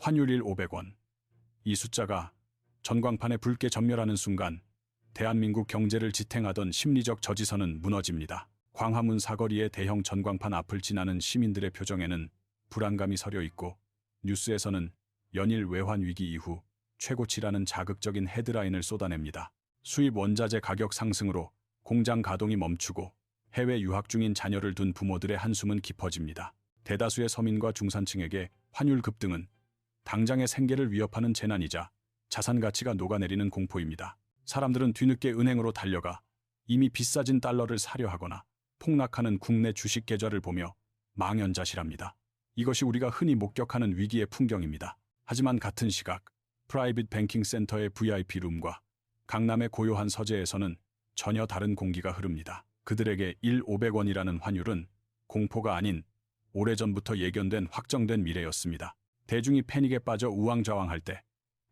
환율 500원. 이 숫자가 전광판에 붉게 전멸하는 순간 대한민국 경제를 지탱하던 심리적 저지선은 무너집니다. 광화문 사거리의 대형 전광판 앞을 지나는 시민들의 표정에는 불안감이 서려 있고 뉴스에서는 연일 외환 위기 이후 최고치라는 자극적인 헤드라인을 쏟아냅니다. 수입 원자재 가격 상승으로 공장 가동이 멈추고 해외 유학 중인 자녀를 둔 부모들의 한숨은 깊어집니다. 대다수의 서민과 중산층에게 환율 급등은 당장의 생계를 위협하는 재난이자 자산 가치가 녹아내리는 공포입니다. 사람들은 뒤늦게 은행으로 달려가 이미 비싸진 달러를 사려 하거나 폭락하는 국내 주식 계좌를 보며 망연자실합니다. 이것이 우리가 흔히 목격하는 위기의 풍경입니다. 하지만 같은 시각 프라이빗 뱅킹 센터의 VIP 룸과 강남의 고요한 서재에서는 전혀 다른 공기가 흐릅니다. 그들에게 500원이라는 환율은 공포가 아닌 오래전부터 예견된 확정된 미래였습니다. 대중이 패닉에 빠져 우왕좌왕할 때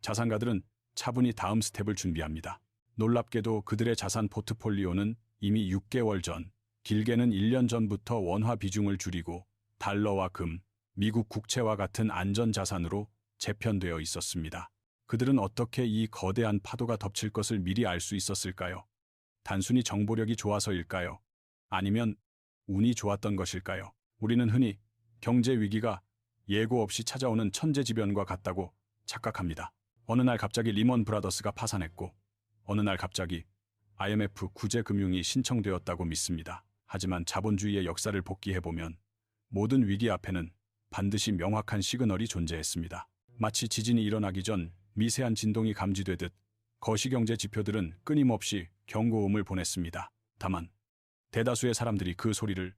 자산가들은 차분히 다음 스텝을 준비합니다. 놀랍게도 그들의 자산 포트폴리오는 이미 6개월 전, 길게는 1년 전부터 원화 비중을 줄이고 달러와 금, 미국 국채와 같은 안전자산으로 재편되어 있었습니다. 그들은 어떻게 이 거대한 파도가 덮칠 것을 미리 알 수 있었을까요? 단순히 정보력이 좋아서일까요? 아니면 운이 좋았던 것일까요? 우리는 흔히 경제 위기가 예고 없이 찾아오는 천재지변과 같다고 착각합니다. 어느 날 갑자기 리먼 브라더스가 파산했고 어느 날 갑자기 IMF 구제금융이 신청되었다고 믿습니다. 하지만 자본주의의 역사를 복기해보면 모든 위기 앞에는 반드시 명확한 시그널이 존재했습니다. 마치 지진이 일어나기 전 미세한 진동이 감지되듯 거시경제 지표들은 끊임없이 경고음을 보냈습니다. 다만 대다수의 사람들이 그 소리를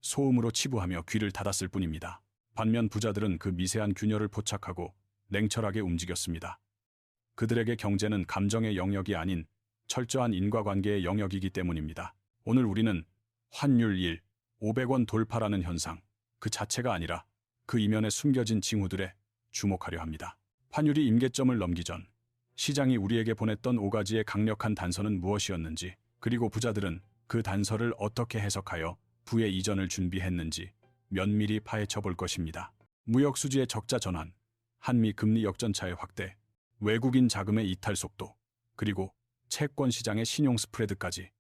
소음으로 치부하며 귀를 닫았을 뿐입니다. 반면 부자들은 그 미세한 균열을 포착하고 냉철하게 움직였습니다. 그들에게 경제는 감정의 영역이 아닌 철저한 인과관계의 영역이기 때문입니다. 오늘 우리는 환율 500원 돌파라는 현상, 그 자체가 아니라 그 이면에 숨겨진 징후들에 주목하려 합니다. 환율이 임계점을 넘기 전 시장이 우리에게 보냈던 5가지의 강력한 단서는 무엇이었는지, 그리고 부자들은 그 단서를 어떻게 해석하여 부의 이전을 준비했는지 면밀히 파헤쳐 볼 것입니다. 무역 수지의 적자 전환, 한미 금리 역전차의 확대, 외국인 자금의 이탈 속도, 그리고 채권 시장의 신용 스프레드까지,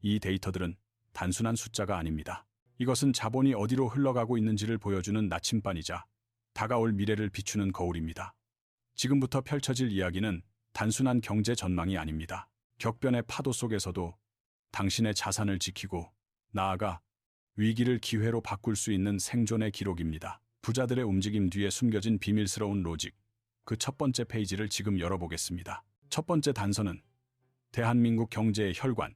이 데이터들은 단순한 숫자가 아닙니다. 이것은 자본이 어디로 흘러가고 있는지를 보여주는 나침반이자 다가올 미래를 비추는 거울입니다. 지금부터 펼쳐질 이야기는 단순한 경제 전망이 아닙니다. 격변의 파도 속에서도 당신의 자산을 지키고 나아가 위기를 기회로 바꿀 수 있는 생존의 기록입니다. 부자들의 움직임 뒤에 숨겨진 비밀스러운 로직, 그 첫 번째 페이지를 지금 열어보겠습니다. 첫 번째 단서는 대한민국 경제의 혈관,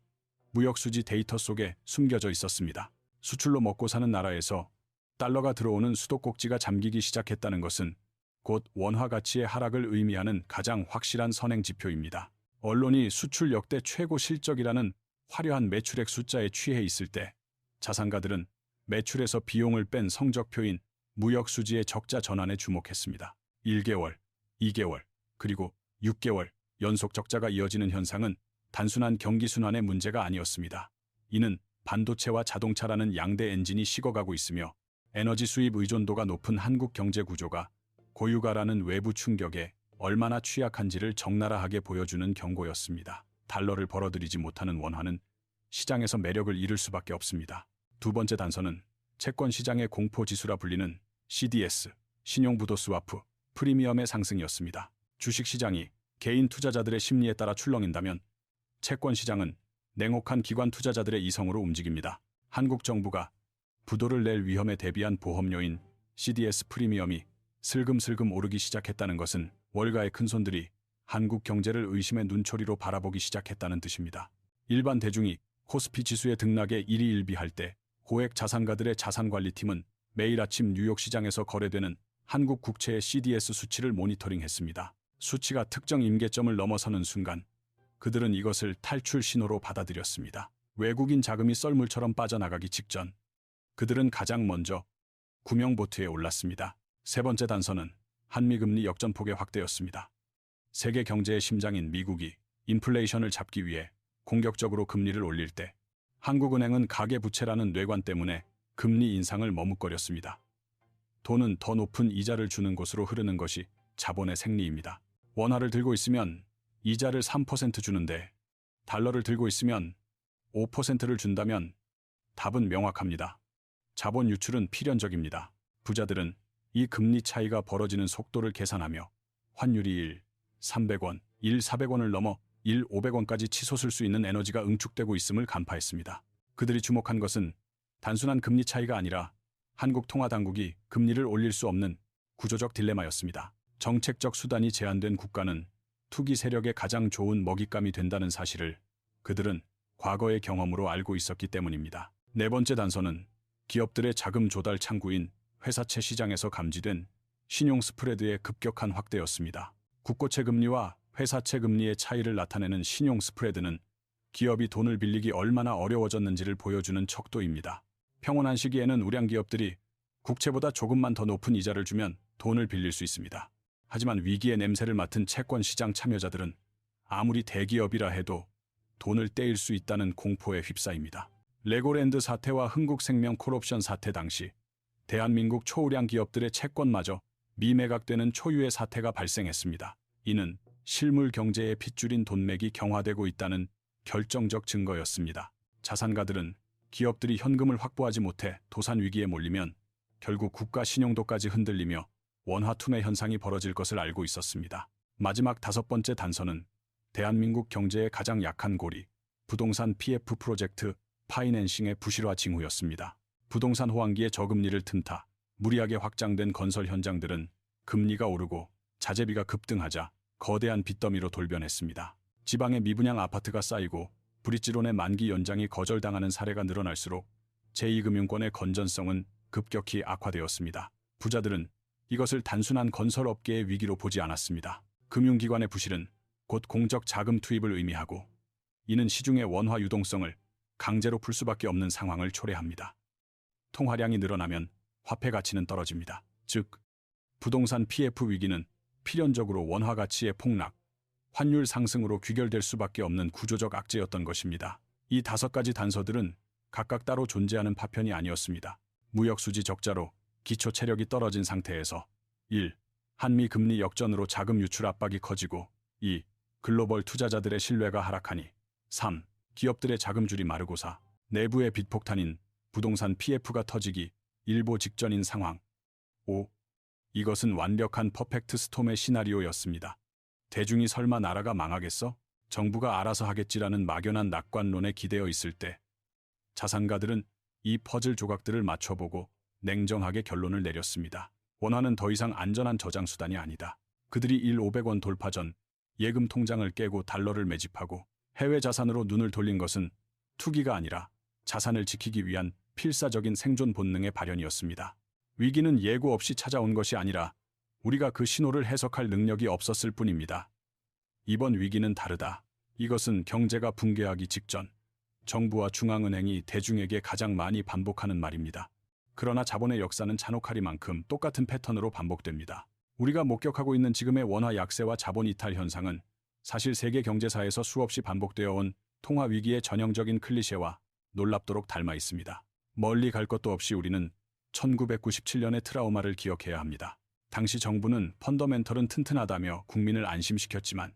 무역수지 데이터 속에 숨겨져 있었습니다. 수출로 먹고 사는 나라에서 달러가 들어오는 수도꼭지가 잠기기 시작했다는 것은 곧 원화 가치의 하락을 의미하는 가장 확실한 선행 지표입니다. 언론이 수출 역대 최고 실적이라는 화려한 매출액 숫자에 취해 있을 때 자산가들은 매출에서 비용을 뺀 성적표인 무역 수지의 적자 전환에 주목했습니다. 1개월, 2개월, 그리고 6개월 연속 적자가 이어지는 현상은 단순한 경기 순환의 문제가 아니었습니다. 이는 반도체와 자동차라는 양대 엔진이 식어가고 있으며 에너지 수입 의존도가 높은 한국 경제 구조가 고유가라는 외부 충격에 얼마나 취약한지를 적나라하게 보여주는 경고였습니다. 달러를 벌어들이지 못하는 원화는 시장에서 매력을 잃을 수밖에 없습니다. 두 번째 단서는 채권 시장의 공포지수라 불리는 CDS, 신용부도 스와프, 프리미엄의 상승이었습니다. 주식시장이 개인 투자자들의 심리에 따라 출렁인다면 채권 시장은 냉혹한 기관 투자자들의 이성으로 움직입니다. 한국 정부가 부도를 낼 위험에 대비한 보험료인 CDS 프리미엄이 슬금슬금 오르기 시작했다는 것은 월가의 큰손들이 한국 경제를 의심의 눈초리로 바라보기 시작했다는 뜻입니다. 일반 대중이 코스피 지수의 등락에 일희일비할 때 고액 자산가들의 자산관리팀은 매일 아침 뉴욕 시장에서 거래되는 한국 국채의 CDS 수치를 모니터링했습니다. 수치가 특정 임계점을 넘어서는 순간 그들은 이것을 탈출 신호로 받아들였습니다. 외국인 자금이 썰물처럼 빠져나가기 직전 그들은 가장 먼저 구명보트에 올랐습니다. 세 번째 단서는 한미금리 역전폭의 확대였습니다. 세계 경제의 심장인 미국이 인플레이션을 잡기 위해 공격적으로 금리를 올릴 때 한국은행은 가계부채라는 뇌관 때문에 금리 인상을 머뭇거렸습니다. 돈은 더 높은 이자를 주는 곳으로 흐르는 것이 자본의 생리입니다. 원화를 들고 있으면 이자를 3% 주는데 달러를 들고 있으면 5%를 준다면 답은 명확합니다. 자본 유출은 필연적입니다. 부자들은 이 금리 차이가 벌어지는 속도를 계산하며 환율이 1, 300원, 1, 400원을 넘어 1, 500원까지 치솟을 수 있는 에너지가 응축되고 있음을 간파했습니다. 그들이 주목한 것은 단순한 금리 차이가 아니라 한국통화당국이 금리를 올릴 수 없는 구조적 딜레마였습니다. 정책적 수단이 제한된 국가는 투기 세력의 가장 좋은 먹잇감이 된다는 사실을 그들은 과거의 경험으로 알고 있었기 때문입니다. 네 번째 단서는 기업들의 자금 조달 창구인 회사채 시장에서 감지된 신용 스프레드의 급격한 확대였습니다. 국고채 금리와 회사채 금리의 차이를 나타내는 신용 스프레드는 기업이 돈을 빌리기 얼마나 어려워졌는지를 보여주는 척도입니다. 평온한 시기에는 우량 기업들이 국채보다 조금만 더 높은 이자를 주면 돈을 빌릴 수 있습니다. 하지만 위기의 냄새를 맡은 채권 시장 참여자들은 아무리 대기업이라 해도 돈을 떼일 수 있다는 공포에 휩싸입니다. 레고랜드 사태와 흥국생명 콜옵션 사태 당시 대한민국 초우량 기업들의 채권마저 미매각되는 초유의 사태가 발생했습니다. 이는 실물 경제의 핏줄인 돈맥이 경화되고 있다는 결정적 증거였습니다. 자산가들은 기업들이 현금을 확보하지 못해 도산 위기에 몰리면 결국 국가 신용도까지 흔들리며 원화 투매 현상이 벌어질 것을 알고 있었습니다. 마지막 다섯 번째 단서는 대한민국 경제의 가장 약한 고리, 부동산 PF 프로젝트 파이낸싱의 부실화 징후였습니다. 부동산 호황기의 저금리를 틈타 무리하게 확장된 건설 현장들은 금리가 오르고 자재비가 급등하자 거대한 빚더미로 돌변했습니다. 지방의 미분양 아파트가 쌓이고 브릿지론의 만기 연장이 거절당하는 사례가 늘어날수록 제2금융권의 건전성은 급격히 악화되었습니다. 부자들은 이것을 단순한 건설업계의 위기로 보지 않았습니다. 금융기관의 부실은 곧 공적 자금 투입을 의미하고 이는 시중의 원화 유동성을 강제로 풀 수밖에 없는 상황을 초래합니다. 통화량이 늘어나면 화폐 가치는 떨어집니다. 즉, 부동산 PF 위기는 필연적으로 원화 가치의 폭락, 환율 상승으로 귀결될 수밖에 없는 구조적 악재였던 것입니다. 이 다섯 가지 단서들은 각각 따로 존재하는 파편이 아니었습니다. 무역수지 적자로 기초 체력이 떨어진 상태에서 1. 한미 금리 역전으로 자금 유출 압박이 커지고 2. 글로벌 투자자들의 신뢰가 하락하니 3. 기업들의 자금줄이 마르고 4. 내부의 빚폭탄인 부동산 PF가 터지기 일보 직전인 상황 5. 이것은 완벽한 퍼펙트 스톰의 시나리오였습니다. 대중이 설마 나라가 망하겠어? 정부가 알아서 하겠지라는 막연한 낙관론에 기대어 있을 때 자산가들은 이 퍼즐 조각들을 맞춰보고 냉정하게 결론을 내렸습니다. 원화는 더 이상 안전한 저장수단이 아니다. 그들이 1,500원 돌파 전 예금 통장을 깨고 달러를 매집하고 해외 자산으로 눈을 돌린 것은 투기가 아니라 자산을 지키기 위한 필사적인 생존 본능의 발현이었습니다. 위기는 예고 없이 찾아온 것이 아니라 우리가 그 신호를 해석할 능력이 없었을 뿐입니다. 이번 위기는 다르다. 이것은 경제가 붕괴하기 직전 정부와 중앙은행이 대중에게 가장 많이 반복하는 말입니다. 그러나 자본의 역사는 잔혹하리만큼 똑같은 패턴으로 반복됩니다. 우리가 목격하고 있는 지금의 원화 약세와 자본 이탈 현상은 사실 세계 경제사에서 수없이 반복되어 온 통화 위기의 전형적인 클리셰와 놀랍도록 닮아 있습니다. 멀리 갈 것도 없이 우리는 1997년의 트라우마를 기억해야 합니다. 당시 정부는 펀더멘털은 튼튼하다며 국민을 안심시켰지만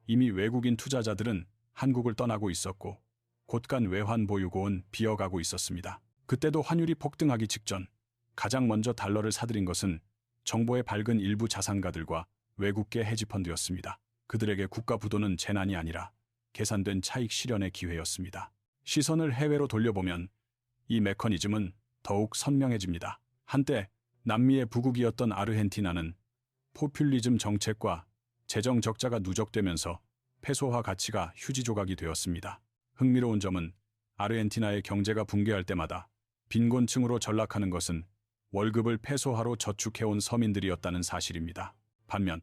이미 외국인 투자자들은 한국을 떠나고 있었고 곳간 외환 보유고는 비어가고 있었습니다. 그때도 환율이 폭등하기 직전 가장 먼저 달러를 사들인 것은 정보에 밝은 일부 자산가들과 외국계 헤지펀드였습니다. 그들에게 국가 부도는 재난이 아니라 계산된 차익 실현의 기회였습니다. 시선을 해외로 돌려보면 이 메커니즘은 더욱 선명해집니다. 한때 남미의 부국이었던 아르헨티나는 포퓰리즘 정책과 재정 적자가 누적되면서 페소화 가치가 휴지 조각이 되었습니다. 흥미로운 점은 아르헨티나의 경제가 붕괴할 때마다 빈곤층으로 전락하는 것은 월급을 페소화로 저축해온 서민들이었다는 사실입니다. 반면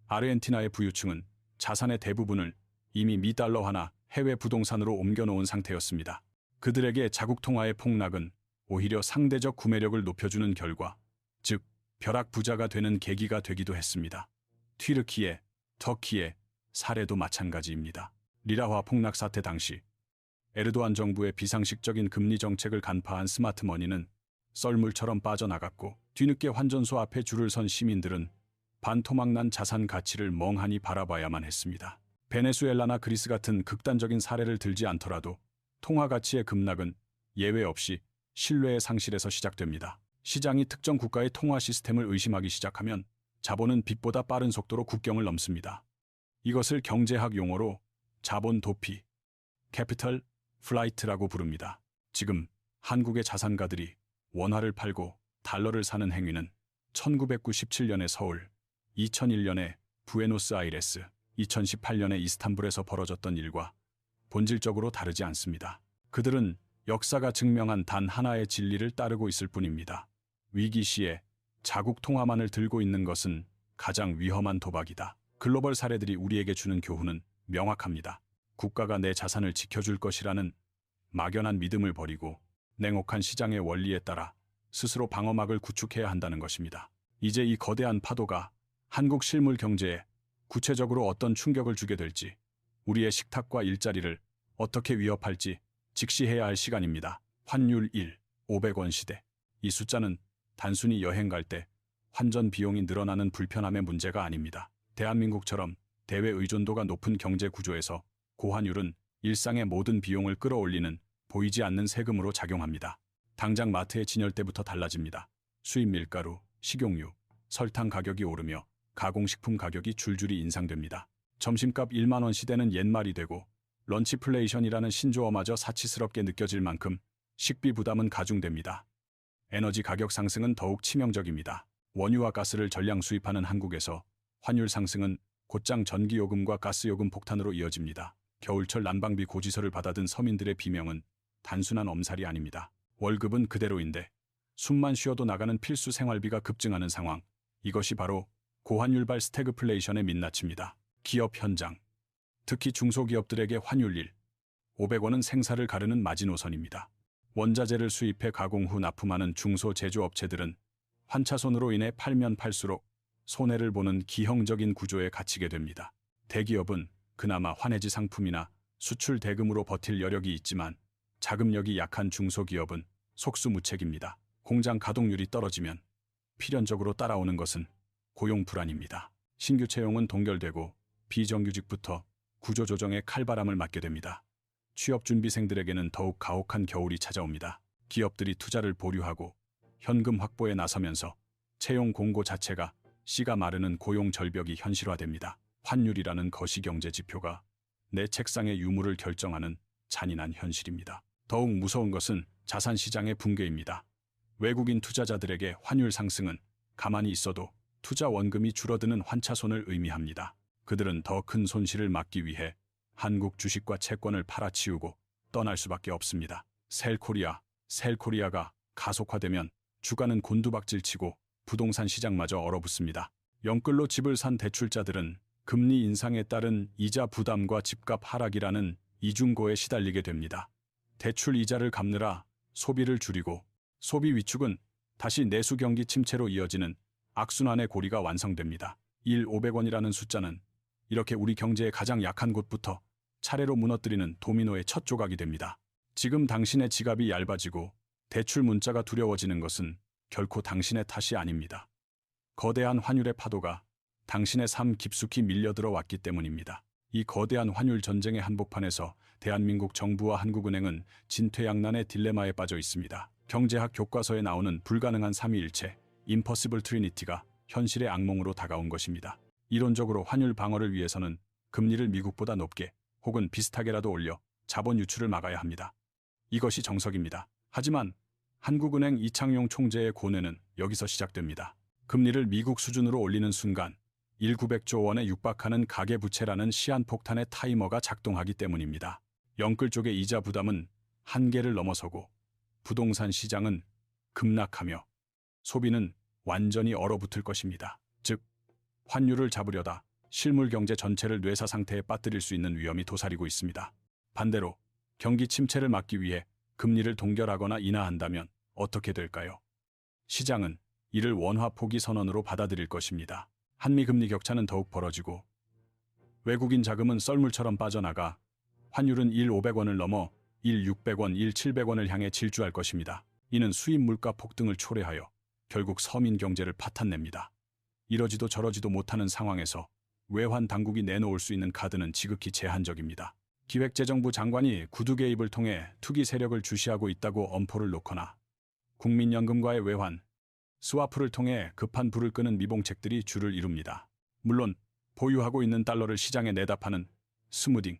아르헨티나의 부유층은 자산의 대부분을 이미 미달러화나 해외 부동산으로 옮겨놓은 상태였습니다. 그들에게 자국 통화의 폭락은 오히려 상대적 구매력을 높여주는 결과, 즉 벼락 부자가 되는 계기가 되기도 했습니다. 튀르키예, 터키의 사례도 마찬가지입니다. 리라화 폭락 사태 당시 에르도안 정부의 비상식적인 금리 정책을 간파한 스마트머니는 썰물처럼 빠져나갔고 뒤늦게 환전소 앞에 줄을 선 시민들은 반토막난 자산 가치를 멍하니 바라봐야만 했습니다. 베네수엘라나 그리스 같은 극단적인 사례를 들지 않더라도 통화 가치의 급락은 예외 없이 신뢰의 상실에서 시작됩니다. 시장이 특정 국가의 통화 시스템을 의심하기 시작하면 자본은 빛보다 빠른 속도로 국경을 넘습니다. 이것을 경제학 용어로 자본 도피, 캐피털 플라이트라고 부릅니다. 지금 한국의 자산가들이 원화를 팔고 달러를 사는 행위는 1997년의 서울, 2001년의 부에노스아이레스, 2018년의 이스탄불에서 벌어졌던 일과 본질적으로 다르지 않습니다. 그들은 역사가 증명한 단 하나의 진리를 따르고 있을 뿐입니다. 위기 시에 자국 통화만을 들고 있는 것은 가장 위험한 도박이다. 글로벌 사례들이 우리에게 주는 교훈은 명확합니다. 국가가 내 자산을 지켜줄 것이라는 막연한 믿음을 버리고 냉혹한 시장의 원리에 따라 스스로 방어막을 구축해야 한다는 것입니다. 이제 이 거대한 파도가 한국 실물 경제에 구체적으로 어떤 충격을 주게 될지, 우리의 식탁과 일자리를 어떻게 위협할지 직시해야 할 시간입니다. 환율 1, 500원 시대. 이 숫자는 단순히 여행 갈 때 환전 비용이 늘어나는 불편함의 문제가 아닙니다. 대한민국처럼 대외 의존도가 높은 경제 구조에서 고환율은 일상의 모든 비용을 끌어올리는 보이지 않는 세금으로 작용합니다. 당장 마트의 진열 때부터 달라집니다. 수입 밀가루, 식용유, 설탕 가격이 오르며 가공식품 가격이 줄줄이 인상됩니다. 점심값 1만 원 시대는 옛말이 되고 런치플레이션이라는 신조어마저 사치스럽게 느껴질 만큼 식비 부담은 가중됩니다. 에너지 가격 상승은 더욱 치명적입니다. 원유와 가스를 전량 수입하는 한국에서 환율 상승은 곧장 전기요금과 가스요금 폭탄으로 이어집니다. 겨울철 난방비 고지서를 받아든 서민들의 비명은 단순한 엄살이 아닙니다. 월급은 그대로인데 숨만 쉬어도 나가는 필수 생활비가 급증하는 상황. 이것이 바로 고환율발 스태그플레이션의 민낯입니다. 기업 현장, 특히 중소기업들에게 환율 1, 500원은 생사를 가르는 마지노선입니다. 원자재를 수입해 가공 후 납품하는 중소제조업체들은 환차손으로 인해 팔면 팔수록 손해를 보는 기형적인 구조에 갇히게 됩니다. 대기업은 그나마 환해지 상품이나 수출 대금으로 버틸 여력이 있지만 자금력이 약한 중소기업은 속수무책입니다. 공장 가동률이 떨어지면 필연적으로 따라오는 것은 고용 불안입니다. 신규 채용은 동결되고 비정규직부터 구조조정의 칼바람을 맞게 됩니다. 취업준비생들에게는 더욱 가혹한 겨울이 찾아옵니다. 기업들이 투자를 보류하고 현금 확보에 나서면서 채용 공고 자체가 씨가 마르는 고용 절벽이 현실화됩니다. 환율이라는 거시경제 지표가 내 책상의 유무를 결정하는 잔인한 현실입니다. 더욱 무서운 것은 자산시장의 붕괴입니다. 외국인 투자자들에게 환율 상승은 가만히 있어도 투자 원금이 줄어드는 환차손을 의미합니다. 그들은 더 큰 손실을 막기 위해 한국 주식과 채권을 팔아치우고 떠날 수밖에 없습니다. 셀코리아가 가속화되면 주가는 곤두박질치고 부동산 시장마저 얼어붙습니다. 영끌로 집을 산 대출자들은 금리 인상에 따른 이자 부담과 집값 하락이라는 이중고에 시달리게 됩니다. 대출 이자를 갚느라 소비를 줄이고 소비 위축은 다시 내수 경기 침체로 이어지는 악순환의 고리가 완성됩니다. 1, 500원이라는 숫자는 이렇게 우리 경제의 가장 약한 곳부터 차례로 무너뜨리는 도미노의 첫 조각이 됩니다. 지금 당신의 지갑이 얇아지고 대출 문자가 두려워지는 것은 결코 당신의 탓이 아닙니다. 거대한 환율의 파도가 당신의 삶 깊숙이 밀려들어 왔기 때문입니다. 이 거대한 환율 전쟁의 한복판에서 대한민국 정부와 한국은행은 진퇴양난의 딜레마에 빠져 있습니다. 경제학 교과서에 나오는 불가능한 삼위일체, 임퍼시블 트리니티가 현실의 악몽으로 다가온 것입니다. 이론적으로 환율 방어를 위해서는 금리를 미국보다 높게 혹은 비슷하게라도 올려 자본 유출을 막아야 합니다. 이것이 정석입니다. 하지만 한국은행 이창용 총재의 고뇌는 여기서 시작됩니다. 금리를 미국 수준으로 올리는 순간 1,900조 원에 육박하는 가계부채라는 시한폭탄의 타이머가 작동하기 때문입니다. 영끌 쪽의 이자 부담은 한계를 넘어서고 부동산 시장은 급락하며 소비는 완전히 얼어붙을 것입니다. 즉, 환율을 잡으려다 실물 경제 전체를 뇌사 상태에 빠뜨릴 수 있는 위험이 도사리고 있습니다. 반대로 경기 침체를 막기 위해 금리를 동결하거나 인하한다면 어떻게 될까요? 시장은 이를 원화 포기 선언으로 받아들일 것입니다. 한미 금리 격차는 더욱 벌어지고 외국인 자금은 썰물처럼 빠져나가 환율은 1,500원을 넘어 1,600원, 1,700원을 향해 질주할 것입니다. 이는 수입 물가 폭등을 초래하여 결국 서민 경제를 파탄냅니다. 이러지도 저러지도 못하는 상황에서 외환 당국이 내놓을 수 있는 카드는 지극히 제한적입니다. 기획재정부 장관이 구두 개입을 통해 투기 세력을 주시하고 있다고 엄포를 놓거나 국민연금과의 외환, 스와프를 통해 급한 불을 끄는 미봉책들이 주를 이룹니다. 물론 보유하고 있는 달러를 시장에 내다 파는 스무딩,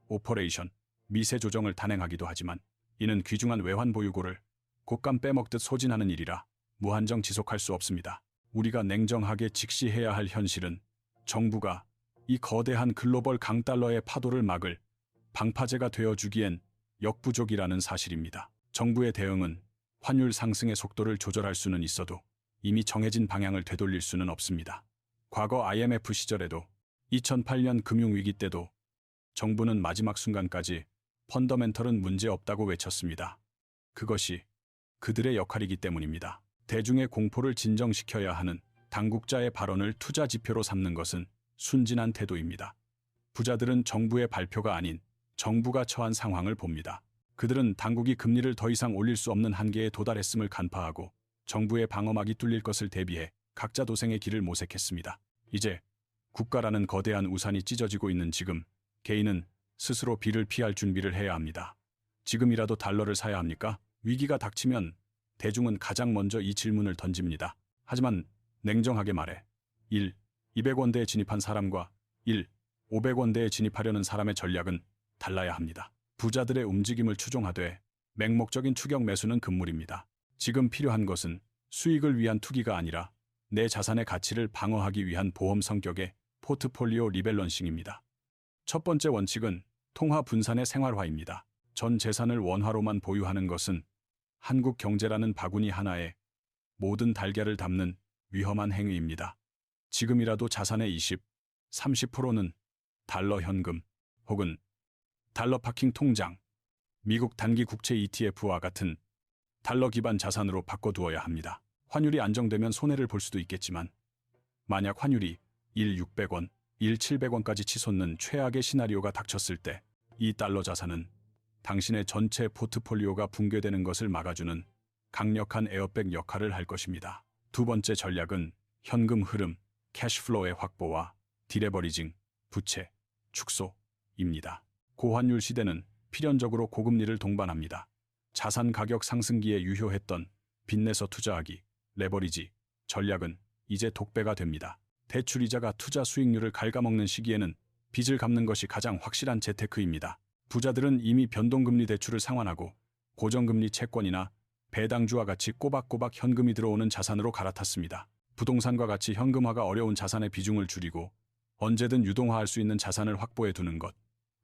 오퍼레이션, 미세 조정을 단행하기도 하지만 이는 귀중한 외환 보유고를 곶감 빼먹듯 소진하는 일이라 무한정 지속할 수 없습니다. 우리가 냉정하게 직시해야 할 현실은 정부가 이 거대한 글로벌 강달러의 파도를 막을 방파제가 되어주기엔 역부족이라는 사실입니다. 정부의 대응은 환율 상승의 속도를 조절할 수는 있어도 이미 정해진 방향을 되돌릴 수는 없습니다. 과거 IMF 시절에도 2008년 금융위기 때도 정부는 마지막 순간까지 펀더멘털은 문제없다고 외쳤습니다. 그것이 그들의 역할이기 때문입니다. 대중의 공포를 진정시켜야 하는 당국자의 발언을 투자 지표로 삼는 것은 순진한 태도입니다. 부자들은 정부의 발표가 아닌 정부가 처한 상황을 봅니다. 그들은 당국이 금리를 더 이상 올릴 수 없는 한계에 도달했음을 간파하고 정부의 방어막이 뚫릴 것을 대비해 각자 도생의 길을 모색했습니다. 이제 국가라는 거대한 우산이 찢어지고 있는 지금 개인은 스스로 비를 피할 준비를 해야 합니다. 지금이라도 달러를 사야 합니까? 위기가 닥치면 대중은 가장 먼저 이 질문을 던집니다. 하지만 냉정하게 말해 1. 200원대에 진입한 사람과 1. 500원대에 진입하려는 사람의 전략은 달라야 합니다. 부자들의 움직임을 추종하되 맹목적인 추격 매수는 금물입니다. 지금 필요한 것은 수익을 위한 투기가 아니라 내 자산의 가치를 방어하기 위한 보험 성격의 포트폴리오 리밸런싱입니다. 첫 번째 원칙은 통화 분산의 생활화입니다. 전 재산을 원화로만 보유하는 것은 한국 경제라는 바구니 하나에 모든 달걀을 담는 위험한 행위입니다. 지금이라도 자산의 20, 30%는 달러 현금 혹은 달러 파킹 통장, 미국 단기 국채 ETF와 같은 달러 기반 자산으로 바꿔두어야 합니다. 환율이 안정되면 손해를 볼 수도 있겠지만 만약 환율이 1,600원, 1,700원까지 치솟는 최악의 시나리오가 닥쳤을 때 이 달러 자산은 당신의 전체 포트폴리오가 붕괴되는 것을 막아주는 강력한 에어백 역할을 할 것입니다. 두 번째 전략은 현금 흐름, 캐시플로우의 확보와 디레버리징, 부채, 축소입니다. 고환율 시대는 필연적으로 고금리를 동반합니다. 자산 가격 상승기에 유효했던 빚내서 투자하기, 레버리지 전략은 이제 독배가 됩니다. 대출이자가 투자 수익률을 갉아먹는 시기에는 빚을 갚는 것이 가장 확실한 재테크입니다. 부자들은 이미 변동금리 대출을 상환하고 고정금리 채권이나 배당주와 같이 꼬박꼬박 현금이 들어오는 자산으로 갈아탔습니다. 부동산과 같이 현금화가 어려운 자산의 비중을 줄이고 언제든 유동화할 수 있는 자산을 확보해 두는 것.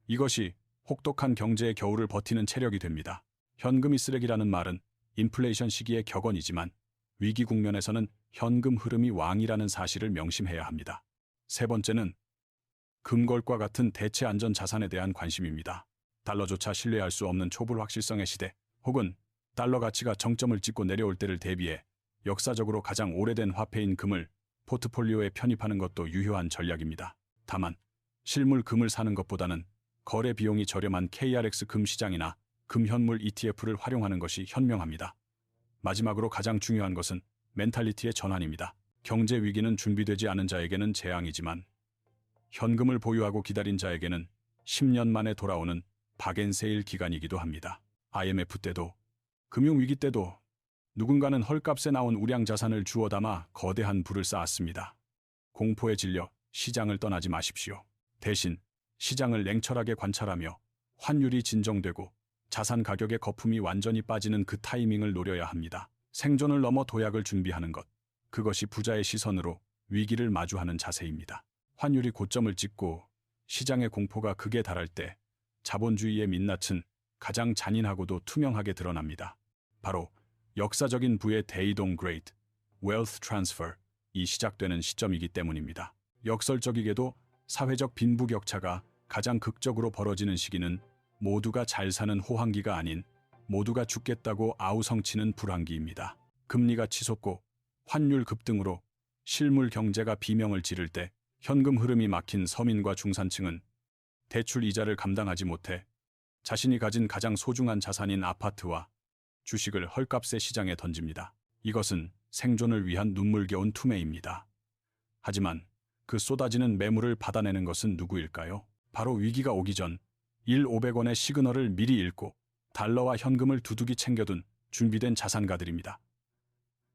이것이 혹독한 경제의 겨울을 버티는 체력이 됩니다. 현금이 쓰레기라는 말은 인플레이션 시기의 격언이지만 위기 국면에서는 현금 흐름이 왕이라는 사실을 명심해야 합니다. 세 번째는 금골과 같은 대체 안전 자산에 대한 관심입니다. 달러조차 신뢰할 수 없는 초불 확실성의 시대 혹은 달러 가치가 정점을 찍고 내려올 때를 대비해 역사적으로 가장 오래된 화폐인 금을 포트폴리오에 편입하는 것도 유효한 전략입니다. 다만 실물 금을 사는 것보다는 거래 비용이 저렴한 KRX 금 시장이나 금현물 ETF를 활용하는 것이 현명합니다. 마지막으로 가장 중요한 것은 멘탈리티의 전환입니다. 경제 위기는 준비되지 않은 자에게는 재앙이지만 현금을 보유하고 기다린 자에게는 10년 만에 돌아오는 박앤세일 기간이기도 합니다. IMF 때도 금융위기 때도 누군가는 헐값에 나온 우량 자산을 주워 담아 거대한 부를 쌓았습니다. 공포에 질려 시장을 떠나지 마십시오. 대신 시장을 냉철하게 관찰하며 환율이 진정되고 자산 가격의 거품이 완전히 빠지는 그 타이밍을 노려야 합니다. 생존을 넘어 도약을 준비하는 것. 그것이 부자의 시선으로 위기를 마주하는 자세입니다. 환율이 고점을 찍고 시장의 공포가 극에 달할 때 자본주의의 민낯은 가장 잔인하고도 투명하게 드러납니다. 바로 역사적인 부의 대이동 (Wealth Transfer)이 시작되는 시점이기 때문입니다. 역설적이게도 사회적 빈부격차가 가장 극적으로 벌어지는 시기는 모두가 잘 사는 호황기가 아닌 모두가 죽겠다고 아우성치는 불황기입니다. 금리가 치솟고 환율 급등으로 실물 경제가 비명을 지를 때 현금 흐름이 막힌 서민과 중산층은 대출 이자를 감당하지 못해 자신이 가진 가장 소중한 자산인 아파트와 주식을 헐값에 시장에 던집니다. 이것은 생존을 위한 눈물겨운 투매입니다. 하지만 그 쏟아지는 매물을 받아내는 것은 누구일까요? 바로 위기가 오기 전 1,500원의 시그널을 미리 읽고 달러와 현금을 두둑이 챙겨둔 준비된 자산가들입니다.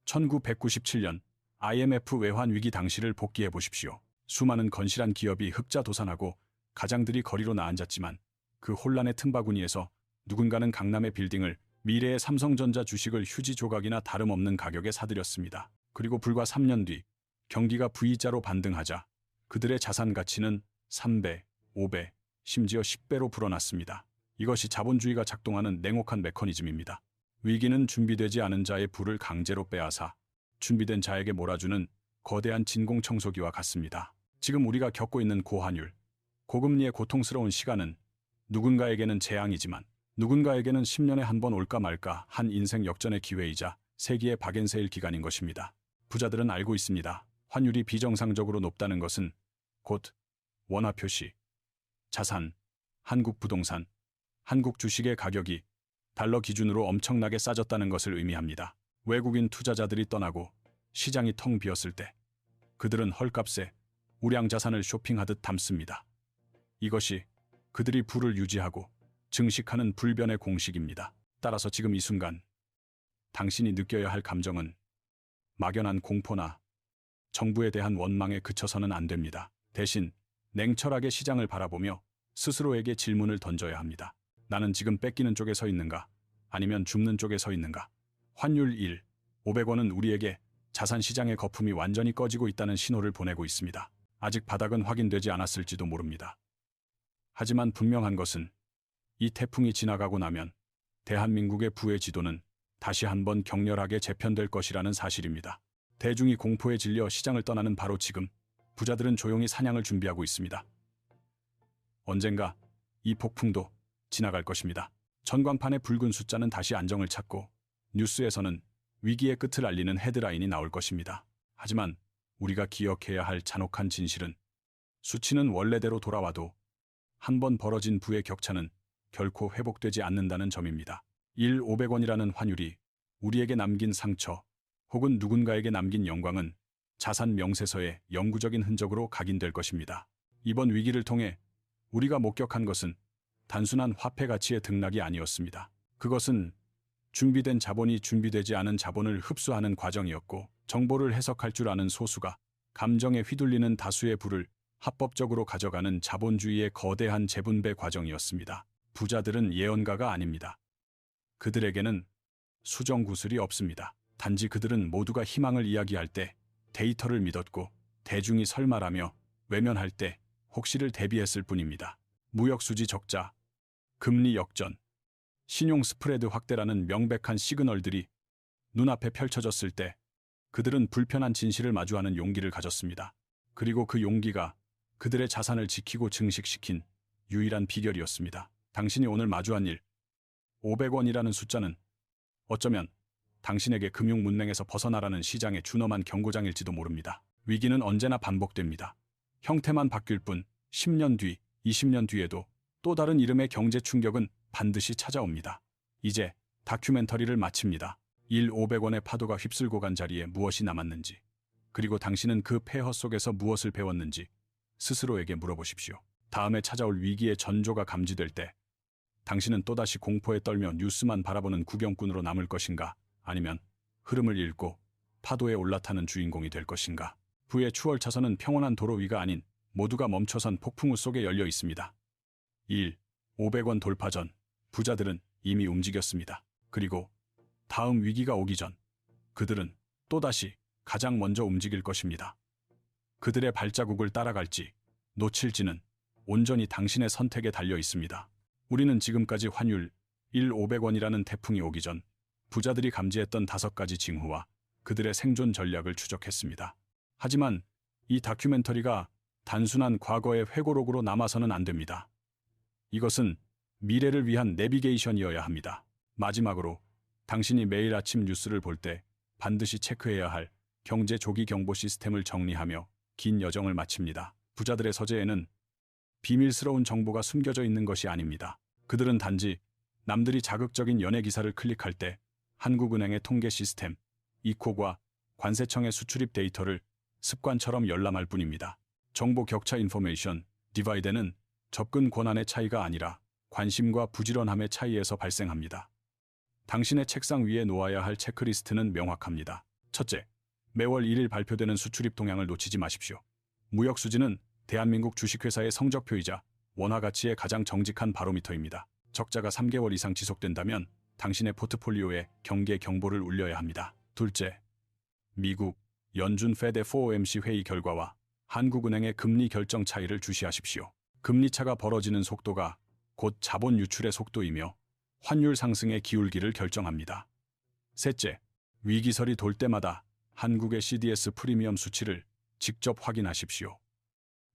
1997년 IMF 외환 위기 당시를 복기해 보십시오. 수많은 건실한 기업이 흑자 도산하고 가장들이 거리로 나앉았지만 그 혼란의 틈바구니에서 누군가는 강남의 빌딩을, 미래의 삼성전자 주식을 휴지 조각이나 다름없는 가격에 사들였습니다. 그리고 불과 3년 뒤 경기가 V자로 반등하자 그들의 자산 가치는 3배, 5배, 심지어 10배로 불어났습니다. 이것이 자본주의가 작동하는 냉혹한 메커니즘입니다. 위기는 준비되지 않은 자의 부를 강제로 빼앗아 준비된 자에게 몰아주는 거대한 진공청소기와 같습니다. 지금 우리가 겪고 있는 고환율, 고금리의 고통스러운 시간은 누군가에게는 재앙이지만 누군가에게는 10년에 한 번 올까 말까 한 인생 역전의 기회이자 세기의 박앤세일 기간인 것입니다. 부자들은 알고 있습니다. 환율이 비정상적으로 높다는 것은 곧 원화 표시, 자산, 한국 부동산, 한국 주식의 가격이 달러 기준으로 엄청나게 싸졌다는 것을 의미합니다. 외국인 투자자들이 떠나고 시장이 텅 비었을 때 그들은 헐값에 우량 자산을 쇼핑하듯 담습니다. 이것이 그들이 부를 유지하고 증식하는 불변의 공식입니다. 따라서 지금 이 순간 당신이 느껴야 할 감정은 막연한 공포나 정부에 대한 원망에 그쳐서는 안 됩니다. 대신 냉철하게 시장을 바라보며 스스로에게 질문을 던져야 합니다. 나는 지금 뺏기는 쪽에 서 있는가? 아니면 줍는 쪽에 서 있는가? 환율 1, 500원은 우리에게 자산 시장의 거품이 완전히 꺼지고 있다는 신호를 보내고 있습니다. 아직 바닥은 확인되지 않았을지도 모릅니다. 하지만 분명한 것은 이 태풍이 지나가고 나면 대한민국의 부의 지도는 다시 한번 격렬하게 재편될 것이라는 사실입니다. 대중이 공포에 질려 시장을 떠나는 바로 지금 부자들은 조용히 사냥을 준비하고 있습니다. 언젠가 이 폭풍도 지나갈 것입니다. 전광판의 붉은 숫자는 다시 안정을 찾고 뉴스에서는 위기의 끝을 알리는 헤드라인이 나올 것입니다. 하지만 우리가 기억해야 할 잔혹한 진실은 수치는 원래대로 돌아와도 한 번 벌어진 부의 격차는 결코 회복되지 않는다는 점입니다. 1,500원이라는 환율이 우리에게 남긴 상처 혹은 누군가에게 남긴 영광은 자산 명세서의 영구적인 흔적으로 각인될 것입니다. 이번 위기를 통해 우리가 목격한 것은 단순한 화폐 가치의 등락이 아니었습니다. 그것은 준비된 자본이 준비되지 않은 자본을 흡수하는 과정이었고 정보를 해석할 줄 아는 소수가 감정에 휘둘리는 다수의 부를 합법적으로 가져가는 자본주의의 거대한 재분배 과정이었습니다. 부자들은 예언가가 아닙니다. 그들에게는 수정구슬이 없습니다. 단지 그들은 모두가 희망을 이야기할 때 데이터를 믿었고 대중이 설마라며 외면할 때 혹시를 대비했을 뿐입니다. 무역수지 적자, 금리 역전, 신용 스프레드 확대라는 명백한 시그널들이 눈앞에 펼쳐졌을 때 그들은 불편한 진실을 마주하는 용기를 가졌습니다. 그리고 그 용기가 그들의 자산을 지키고 증식시킨 유일한 비결이었습니다. 당신이 오늘 마주한 일, 500원이라는 숫자는 어쩌면 당신에게 금융 문맹에서 벗어나라는 시장의 준엄한 경고장일지도 모릅니다. 위기는 언제나 반복됩니다. 형태만 바뀔 뿐 10년 뒤, 20년 뒤에도 또 다른 이름의 경제 충격은 반드시 찾아옵니다. 이제 다큐멘터리를 마칩니다. 1,500원의 파도가 휩쓸고 간 자리에 무엇이 남았는지, 그리고 당신은 그 폐허 속에서 무엇을 배웠는지 스스로에게 물어보십시오. 다음에 찾아올 위기의 전조가 감지될 때 당신은 또다시 공포에 떨며 뉴스만 바라보는 구경꾼으로 남을 것인가? 아니면 흐름을 읽고 파도에 올라타는 주인공이 될 것인가? 부의 추월 차선은 평온한 도로 위가 아닌 모두가 멈춰선 폭풍우 속에 열려 있습니다. 1. 500원 돌파 전 부자들은 이미 움직였습니다. 그리고 다음 위기가 오기 전 그들은 또다시 가장 먼저 움직일 것입니다. 그들의 발자국을 따라갈지 놓칠지는 온전히 당신의 선택에 달려 있습니다. 우리는 지금까지 환율 1,500원이라는 태풍이 오기 전 부자들이 감지했던 5가지 징후와 그들의 생존 전략을 추적했습니다. 하지만 이 다큐멘터리가 단순한 과거의 회고록으로 남아서는 안 됩니다. 이것은 미래를 위한 내비게이션이어야 합니다. 마지막으로 당신이 매일 아침 뉴스를 볼 때 반드시 체크해야 할 경제 조기 경보 시스템을 정리하며 긴 여정을 마칩니다. 부자들의 서재에는 비밀스러운 정보가 숨겨져 있는 것이 아닙니다. 그들은 단지 남들이 자극적인 연예 기사를 클릭할 때 한국은행의 통계 시스템, 이콕과 관세청의 수출입 데이터를 습관처럼 열람할 뿐입니다. 정보 격차 인포메이션 디바이드는 접근 권한의 차이가 아니라 관심과 부지런함의 차이에서 발생합니다. 당신의 책상 위에 놓아야 할 체크리스트는 명확합니다. 첫째, 매월 1일 발표되는 수출입 동향을 놓치지 마십시오. 무역 수지는 대한민국 주식회사의 성적표이자 원화 가치의 가장 정직한 바로미터입니다. 적자가 3개월 이상 지속된다면 당신의 포트폴리오에 경계 경보를 울려야 합니다. 둘째, 미국 연준 페드 FOMC 회의 결과와 한국은행의 금리 결정 차이를 주시하십시오. 금리 차가 벌어지는 속도가 곧 자본 유출의 속도이며 환율 상승의 기울기를 결정합니다. 셋째, 위기설이 돌 때마다 한국의 CDS 프리미엄 수치를 직접 확인하십시오.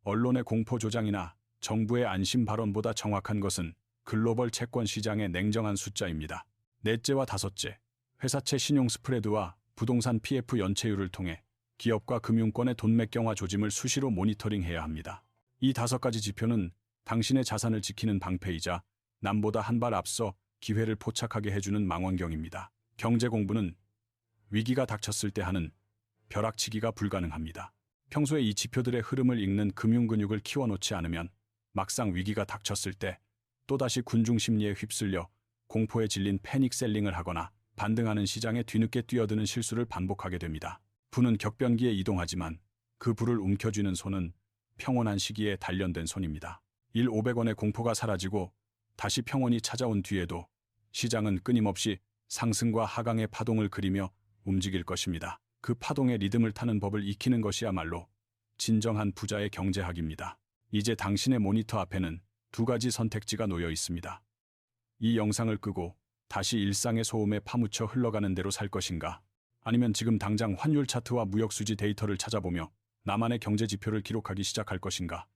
언론의 공포 조장이나 정부의 안심 발언보다 정확한 것은 글로벌 채권 시장의 냉정한 숫자입니다. 넷째와 다섯째, 회사채 신용 스프레드와 부동산 PF 연체율을 통해 기업과 금융권의 돈맥경화 조짐을 수시로 모니터링해야 합니다. 이 5가지 지표는 당신의 자산을 지키는 방패이자 남보다 한 발 앞서 기회를 포착하게 해주는 망원경입니다. 경제 공부는 위기가 닥쳤을 때 하는 벼락치기가 불가능합니다. 평소에 이 지표들의 흐름을 읽는 금융근육을 키워놓지 않으면 막상 위기가 닥쳤을 때 또다시 군중 심리에 휩쓸려 공포에 질린 패닉셀링을 하거나 반등하는 시장에 뒤늦게 뛰어드는 실수를 반복하게 됩니다. 부는 격변기에 이동하지만 그 불을 움켜쥐는 손은 평온한 시기에 단련된 손입니다. 500원의 공포가 사라지고 다시 평온이 찾아온 뒤에도 시장은 끊임없이 상승과 하강의 파동을 그리며 움직일 것입니다. 그 파동의 리듬을 타는 법을 익히는 것이야말로 진정한 부자의 경제학입니다. 이제 당신의 모니터 앞에는 2가지 선택지가 놓여 있습니다. 이 영상을 끄고 다시 일상의 소음에 파묻혀 흘러가는 대로 살 것인가? 아니면 지금 당장 환율 차트와 무역 수지 데이터를 찾아보며 나만의 경제 지표를 기록하기 시작할 것인가?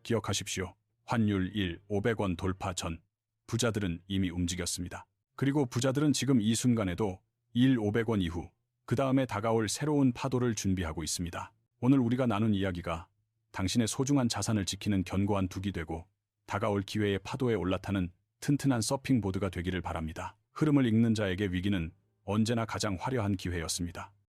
기억하십시오. 환율 500원 돌파 전 부자들은 이미 움직였습니다. 그리고 부자들은 지금 이 순간에도 500원 이후 그 다음에 다가올 새로운 파도를 준비하고 있습니다. 오늘 우리가 나눈 이야기가 당신의 소중한 자산을 지키는 견고한 둑이 되고 다가올 기회의 파도에 올라타는 튼튼한 서핑보드가 되기를 바랍니다. 흐름을 읽는 자에게 위기는 언제나 가장 화려한 기회였습니다.